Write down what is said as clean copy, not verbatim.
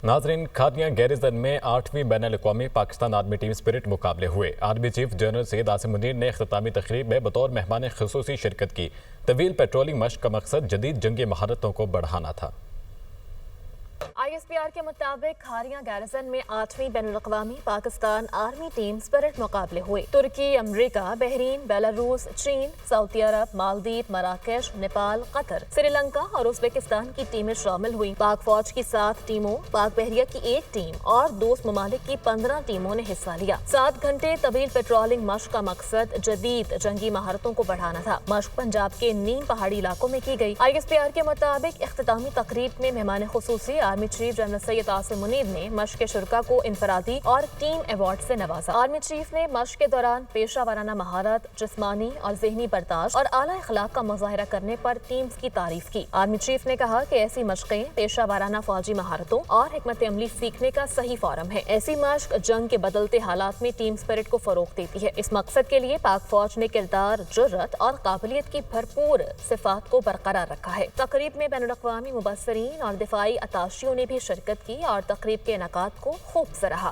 नाजरीन, खादियां गैरिजन में 8वीं बैन अल-अक़वामी पाकिस्तान आर्मी टीम स्पिरिट मुकाबले हुए। Army chief general Syed Asim Munir ने इख्तितामी तकरीब में बतौर मेहमान ख़ुसूसी शिरकत की। तवील पेट्रोलिंग मश्क का मकसद जदीद जंगी महारतों को बढ़ाना था। ISPR के मुताबिक खादियां गैरिजन में 8वीं बैनुल-अक़वामी पाकिस्तान आर्मी टीम स्पिरिट मुकाबले हुए। तुर्की, अमरीका, बहरीन, बेलारूस, चीन, सऊदी अरब, मालदीव, मराकश, नेपाल, कतर, श्रीलंका और उज़्बेकिस्तान की टीमें शामिल हुई। पाक फौज की 7 टीमों, पाक बहरिया की 1 टीम और दोस्त ममालिक की 15 टीमों ने हिस्सा लिया। 7 घंटे तवील पेट्रोलिंग मश्क का मकसद जदीद जंगी महारतों को बढ़ाना था। मश्क पंजाब के नीम पहाड़ी इलाकों में की गई। ISPR के मुताबिक इख्तितामी तकरीब में मेहमान ख़ुसूसी army chief general Syed Asim Munir ने मश्क के शुरका को इनफरादी और टीम अवार्ड से नवाजा। आर्मी चीफ ने मश्क के दौरान पेशा वाराना महारत, जिस्मानी और ज़हनी बर्दाश्त और आला अखलाक का मुजाहरा करने पर टीम्स की तारीफ की। आर्मी चीफ ने कहा कि ऐसी मशक़ें पेशा वाराना फौजी महारतों और हिकमत अमली सीखने का सही फॉरम है। ऐसी मश्क जंग के बदलते हालात में टीम स्पिरिट को फरोग देती है। इस मकसद के लिए पाक फौज ने किरदार, जुर्रत और काबिलियत की भरपूर सिफात को बरकरार रखा है। तकरीब में बैनुल-अक़वामी मुबस्सिरीन और दिफाई अताशियों ने भी शिरकत की और तकरीब के इनेकाद को खूब सराहा।